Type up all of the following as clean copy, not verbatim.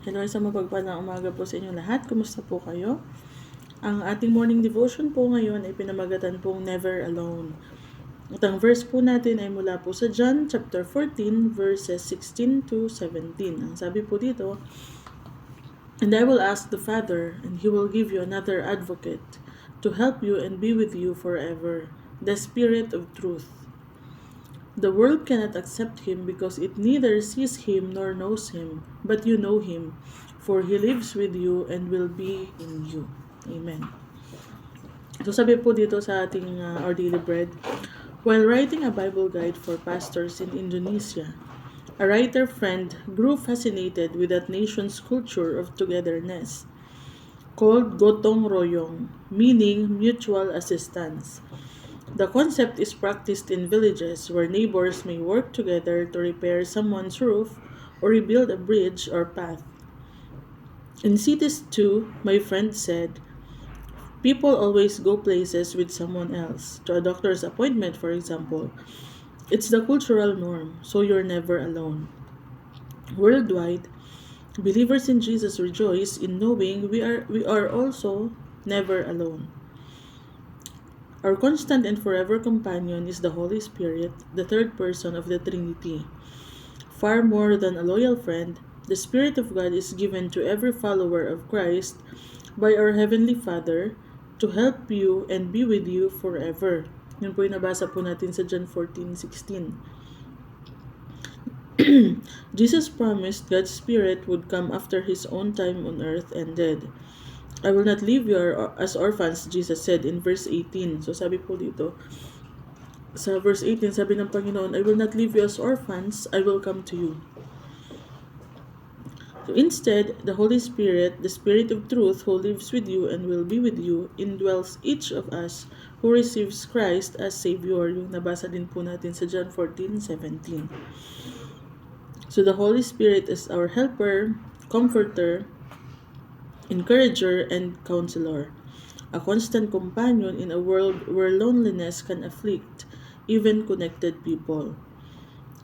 Hello, isang mapagpalang umaga po sa inyong lahat. Kumusta po kayo? Ang ating morning devotion po ngayon ay pinamagatan pong Never Alone. At ang verse po natin ay mula po sa John chapter 14 verses 16 to 17. Ang sabi po dito, "And I will ask the Father, and He will give you another advocate to help you and be with you forever, the Spirit of truth. The world cannot accept him because it neither sees him nor knows him, but you know him, for he lives with you and will be in you." Amen. So sabi po dito sa ating Our Daily Bread, while writing a Bible guide for pastors in Indonesia, a writer friend grew fascinated with that nation's culture of togetherness, called Gotong Royong, meaning mutual assistance. The concept is practiced in villages where neighbors may work together to repair someone's roof or rebuild a bridge or path. In cities too, my friend said, people always go places with someone else. To a doctor's appointment, for example. It's the cultural norm, so you're never alone. Worldwide, believers in Jesus rejoice in knowing we are also never alone. Our constant and forever companion is the Holy Spirit, the third person of the Trinity. Far more than a loyal friend, the Spirit of God is given to every follower of Christ by our Heavenly Father to help you and be with you forever. Yun po yung nabasa po natin sa John 14:16. Jesus promised God's Spirit would come after His own time on earth ended. I will not leave you as orphans, Jesus said in verse 18. So sabi po dito, sa verse 18, sabi ng Panginoon, I will not leave you as orphans, I will come to you. So instead, the Holy Spirit, the Spirit of truth who lives with you and will be with you, indwells each of us who receives Christ as Savior. Yung nabasa din po natin sa John 14:17. So the Holy Spirit is our helper, comforter, encourager, and counselor, a constant companion in a world where loneliness can afflict even connected people.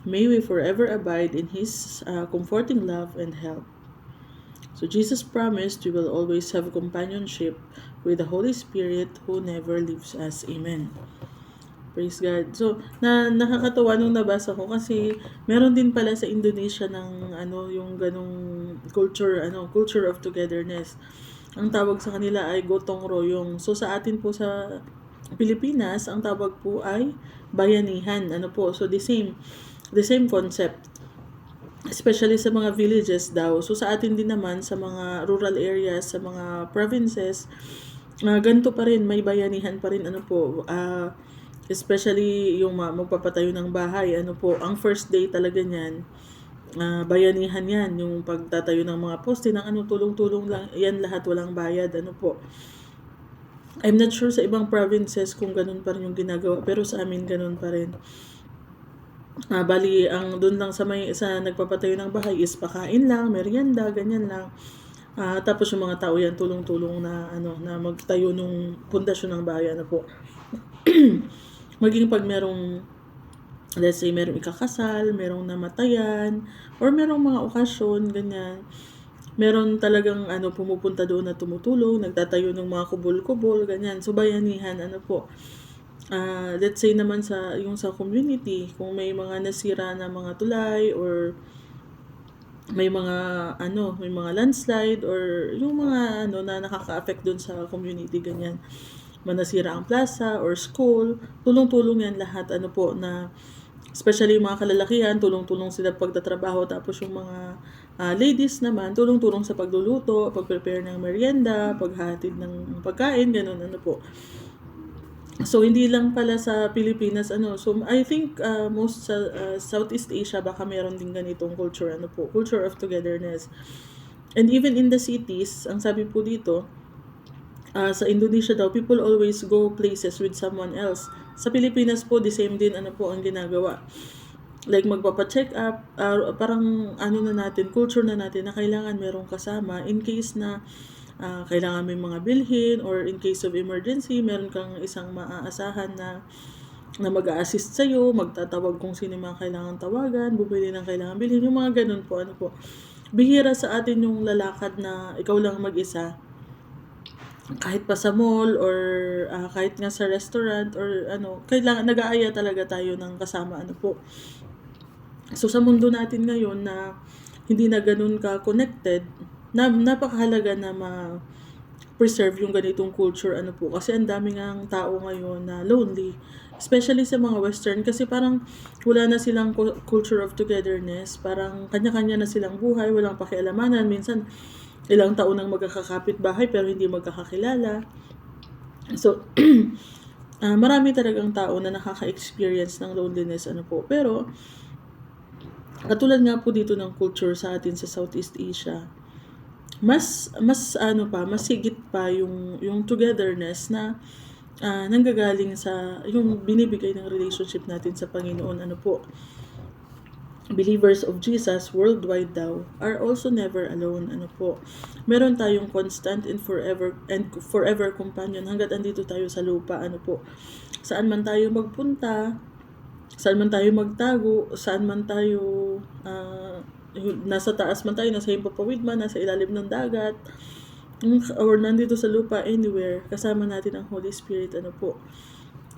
May we forever abide in His comforting love and help. So Jesus promised we will always have companionship with the Holy Spirit who never leaves us. Amen. Praise God. So, nakakatawa nung nabasa ko kasi meron din pala sa Indonesia ng yung ganong culture of togetherness. Ang tawag sa kanila ay Gotong Royong. So sa atin po sa Pilipinas, ang tawag po ay bayanihan. So the same concept. Especially sa mga villages daw. So sa atin din naman sa mga rural areas, sa mga provinces, ganito pa rin, may bayanihan pa rin especially yung magpapatayo ng bahay, ang first day talaga niyan, bayanihan yan, yung pagtatayo ng mga poste ng tulong-tulong lang, yan lahat walang bayad, I'm not sure sa ibang provinces kung ganun pa rin yung ginagawa, pero sa amin ganun pa rin. Bali, ang doon lang sa nagpapatayo ng bahay is pakain lang, merienda, ganyan lang. Tapos yung mga tao yan, tulong-tulong na magtayo ng pundasyon ng bahay, maging pag merong, let's say, merong ikakasal, merong namatayan, or merong mga okasyon, ganyan, meron talagang pumupunta doon na tumutulong, nagtatayo ng mga kubol-kubol, ganyan. So, bayanihan, let's say naman sa community, kung may mga nasira na mga tulay, or may mga landslide, or yung mga na nakaka-affect doon sa community, ganyan, manasira ang plaza or school, tulong-tulong yan lahat, na especially yung mga kalalakihan, tulong-tulong sila pagtatrabaho, tapos yung mga ladies naman, tulong-tulong sa pagluluto, pag-prepare ng merienda, paghatid ng pagkain, ganun, So, hindi lang pala sa Pilipinas, So, I think most sa Southeast Asia, baka meron din ganitong culture, culture of togetherness. And even in the cities, ang sabi po dito, sa Indonesia daw, people always go places with someone else. Sa Pilipinas po, the same din ang ginagawa. Like magpapa-check up, parang culture na natin na kailangan merong kasama in case na kailangan may mga bilhin, or in case of emergency, meron kang isang maaasahan na mag-a-assist sa'yo, magtatawag kung sino mga kailangan tawagan, bumili ng kailangan bilhin, yung mga ganun po, Bihira sa atin yung lalakad na ikaw lang mag-isa. Kahit pa sa mall or kahit nga sa restaurant or kailangan nag-aaya talaga tayo ng kasama po. So sa mundo natin ngayon na hindi na ganun ka connected, napakahalaga na preserve yung ganitong culture po kasi ang daming ang tao ngayon na lonely, especially sa mga western, kasi parang wala na silang culture of togetherness, parang kanya-kanya na silang buhay, walang pakialamanan, minsan ilang taon nang magkakapit bahay pero hindi magkakakilala. So marami talagang tao na nakaka-experience ng loneliness po, pero katulad nga po dito ng culture sa atin sa Southeast Asia, mas higit pa yung togetherness na nanggagaling sa yung binibigay ng relationship natin sa Panginoon po. Believers of Jesus worldwide daw are also never alone po. Meron tayong constant and forever companion hangga't andito tayo sa lupa po. Saan man tayo magpunta, saan man tayo magtago, saan man tayo nasa taas man tayo, nasa himpapawid man, nasa ilalim ng dagat, or nandito sa lupa, anywhere, kasama natin ang Holy Spirit po,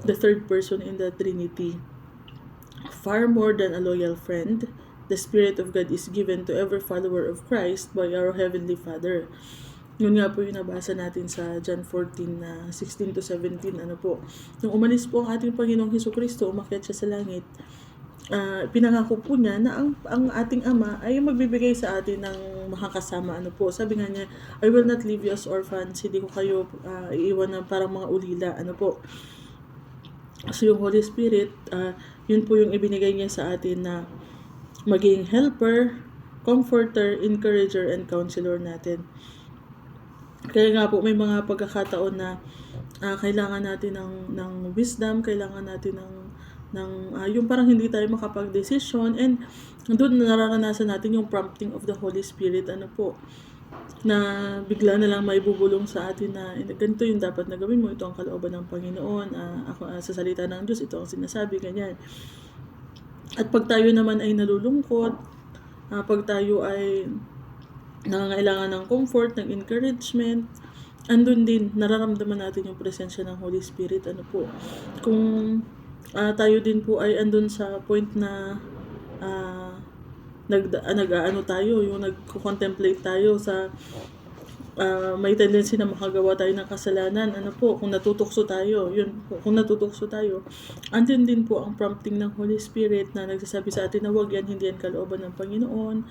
the third person in the Trinity. Far more than a loyal friend, the Spirit of God is given to every follower of Christ by our Heavenly Father. Yun nga po yung nabasa natin sa John 14, 16-17, po. Nung umalis po ang ating Panginoong Hesukristo, umakyat siya sa langit, pinangako po niya na ang ating Ama ay magbibigay sa atin ng makakasama po. Sabi nga niya, I will not leave you as orphans, hindi ko kayo iiwan na parang mga ulila po. So yung Holy Spirit, yun po yung ibinigay niya sa atin na maging helper, comforter, encourager, and counselor natin. Kaya nga po may mga pagkakataon na kailangan natin ng wisdom, kailangan natin ng yung parang hindi tayo makapag-decision, and doon nararanasan natin yung prompting of the Holy Spirit po, na bigla na lang may bubulong sa atin na ganito yung dapat na gawin mo, ito ang kalooban ng Panginoon, sa salita ng Diyos, ito ang sinasabi, ganyan. At pag tayo naman ay nalulungkot, pag tayo ay nangangailangan ng comfort, ng encouragement, andun din, nararamdaman natin yung presensya ng Holy Spirit po. Kung tayo din po ay andun sa point na tayo, yung nagko-contemplate tayo sa may tendency na makagawa tayo ng kasalanan, po, kung natutukso tayo, andun din po ang prompting ng Holy Spirit na nagsasabi sa atin na wag yan, hindi yan kalooban ng Panginoon,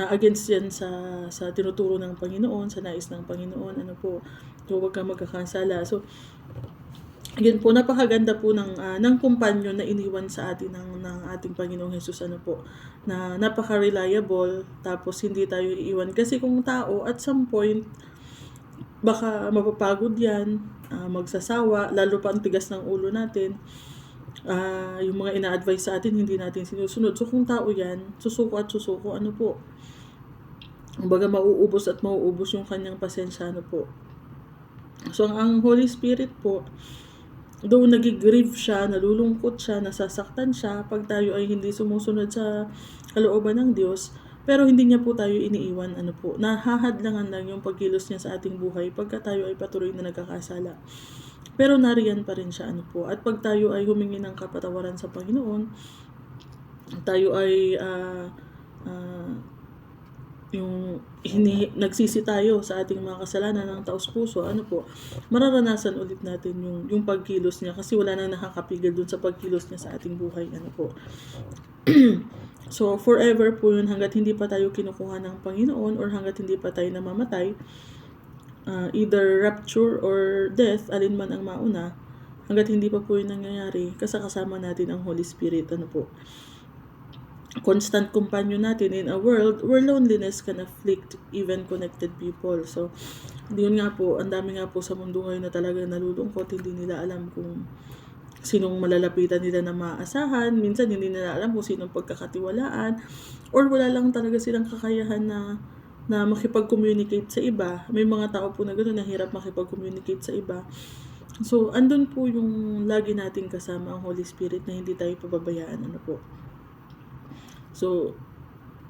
against yan sa tinuturo ng Panginoon, sa nais ng Panginoon, po, so wag kang magkakasala. So yun po, napakaganda po ng kumpanyo na iniwan sa atin ng ating Panginoong Hesus po, na napaka-reliable, tapos hindi tayo iiwan. Kasi kung tao, at some point, baka mapapagod yan, magsasawa, lalo pa ang tigas ng ulo natin, yung mga ina-advise sa atin, hindi natin sinusunod. So kung tao yan, susuko po. Kumbaga mauubos yung kanyang pasensya po. So ang Holy Spirit po, though nagigrieve siya, nalulungkot siya, nasasaktan siya pag tayo ay hindi sumusunod sa kalooban ng Diyos, pero hindi niya po tayo iniiwan po. Nahahadlangan lang yung pagkilos niya sa ating buhay pagka tayo ay patuloy na nagkakasala. Pero nariyan pa rin siya po. At pag tayo ay humingi ng kapatawaran sa Panginoon, tayo ay nagsisi tayo sa ating mga kasalanan ng taos puso, po, mararanasan ulit natin yung pagkilos niya, kasi wala nang nakakapigil dun sa pagkilos niya sa ating buhay, po. So forever po yun, hanggat hindi pa tayo kinukuha ng Panginoon, or hanggat hindi pa tayo namamatay, either rapture or death, alin man ang mauna, hanggat hindi pa po yun nangyayari, kasama natin ang Holy Spirit, po. Constant companion natin in a world where loneliness can afflict even connected people. So, yun nga po, ang dami nga po sa mundo ngayon na talaga nalulungkot, hindi nila alam kung sinong malalapitan nila na maaasahan, minsan hindi nila alam kung sinong pagkakatiwalaan, or wala lang talaga silang kakayahan na makipag-communicate sa iba. May mga tao po na gano'n, na hirap makipag-communicate sa iba. So, andun po yung lagi nating kasama ang Holy Spirit na hindi tayo pababayaan, po. So,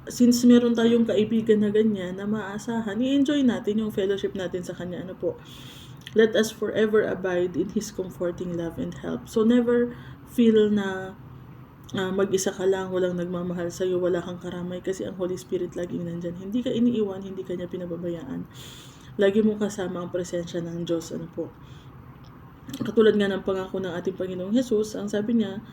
since meron tayong kaibigan na ganyan na maaasahan, i-enjoy natin yung fellowship natin sa kanya. Ano po? Let us forever abide in His comforting love and help. So never feel na mag-isa ka lang, walang nagmamahal sa'yo, wala kang karamay, kasi ang Holy Spirit laging nandyan. Hindi ka iniiwan, hindi ka niya pinababayaan. Lagi mong kasama ang presensya ng Diyos. Ano po? Katulad nga ng pangako ng ating Panginoong Jesus, ang sabi niya,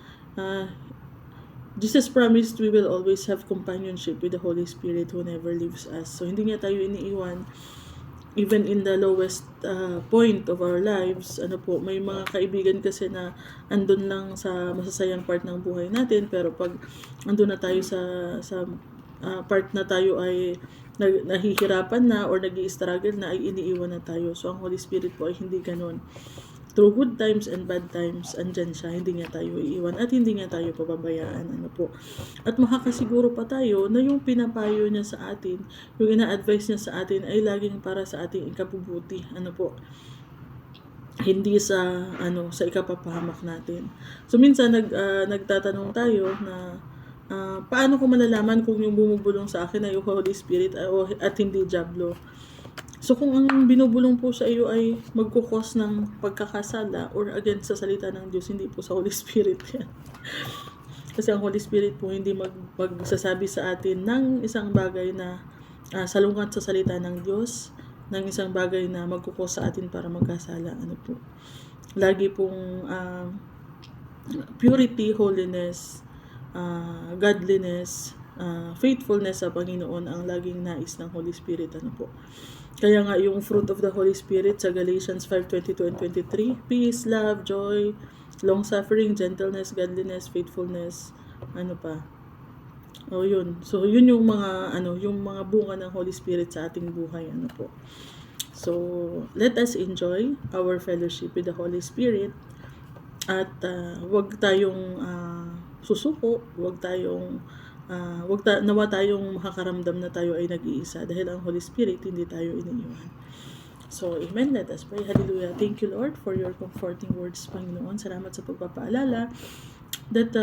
Jesus promised we will always have companionship with the Holy Spirit who never leaves us. So, hindi niya tayo iniiwan. Even in the lowest point of our lives, ano po, may mga kaibigan kasi na andun lang sa masasayang part ng buhay natin, pero pag andun na tayo sa part na tayo ay nahihirapan na or nag-i-struggle na, ay iniiwan na tayo. So, ang Holy Spirit po ay hindi ganon. Through good times and bad times, andyan siya, hindi niya tayo iiwan at hindi niya tayo pababayaan. Ano po. At makakasiguro pa tayo na yung pinapayo niya sa atin, yung ina-advise niya sa atin ay laging para sa ating ikabubuti. Ano po. Hindi sa ikapapahamak natin. So minsan nagtatanong tayo na paano ko malalaman kung yung bumubulong sa akin ay yung Holy Spirit at hindi diablo. So kung ang binubulong po sa iyo ay magkukos ng pagkakasala or against sa salita ng Diyos, hindi po sa Holy Spirit yan. Kasi ang Holy Spirit po hindi magsasabi sa atin ng isang bagay na salungat sa salita ng Diyos, ng isang bagay na magkukos sa atin para magkasala. Ano po? Lagi pong purity, holiness, godliness, faithfulness sa Panginoon ang laging nais ng Holy Spirit. Ano po? Kaya nga yung fruit of the Holy Spirit sa Galatians 5:22 and 23, peace, love, joy, long-suffering, gentleness, godliness, faithfulness, ano pa? Yun. So yun yung mga yung mga bunga ng Holy Spirit sa ating buhay, ano po. So let us enjoy our fellowship with the Holy Spirit at wag tayong susuko, nawa tayong makakaramdam na tayo ay nag-iisa dahil ang Holy Spirit hindi tayo iniiwan. So, amen. Let us pray. Hallelujah. Thank you, Lord, for your comforting words, Panginoon. Salamat sa pagpapaalala that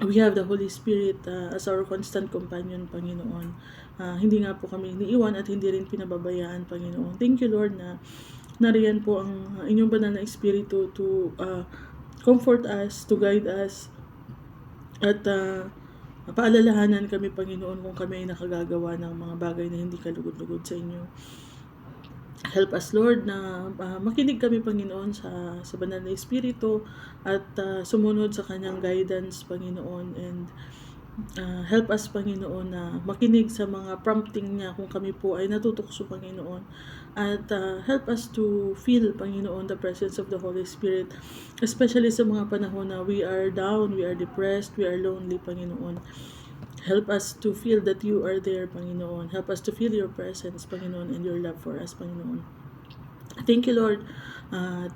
we have the Holy Spirit as our constant companion, Panginoon. Hindi nga po kami iniiwan at hindi rin pinababayaan, Panginoon. Thank you, Lord, na nariyan po ang inyong banal na Espiritu to comfort us, to guide us, at paalalahanan kami, Panginoon, kung kami ay nakagagawa ng mga bagay na hindi kalugod-lugod sa inyo. Help us, Lord, na makinig kami, Panginoon, sa banal na Espiritu at sumunod sa kanyang guidance, Panginoon, and help us, Panginoon, na makinig sa mga prompting niya kung kami po ay natutukso, Panginoon. At help us to feel, Panginoon, the presence of the Holy Spirit, especially sa mga panahon na we are down, we are depressed, we are lonely, Panginoon. Help us to feel that you are there, Panginoon. Help us to feel your presence, Panginoon, and your love for us, Panginoon. Thank you, Lord. At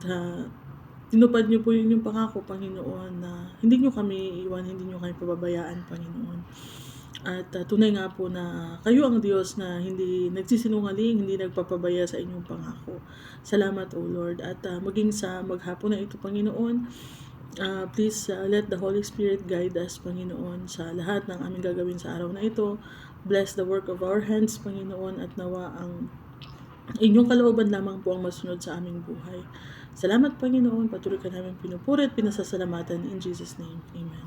tinupad niyo po yung pangako, Panginoon, na hindi niyo kami iiwan, hindi niyo kami pababayaan, Panginoon. At tunay nga po na kayo ang Diyos na hindi nagsisinungaling, hindi nagpapabaya sa inyong pangako. Salamat, O Lord. At maging sa maghapon na ito, Panginoon, please let the Holy Spirit guide us, Panginoon, sa lahat ng aming gagawin sa araw na ito. Bless the work of our hands, Panginoon, at nawa ang inyong kalooban lamang po ang masunod sa aming buhay. Salamat, Panginoon. Patuloy ka namin pinupuri at pinasasalamatan. In Jesus' name, Amen.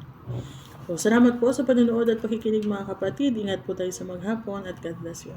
So, salamat po sa panonood at pakikinig, mga kapatid. Ingat po tayo sa maghapon at God bless you.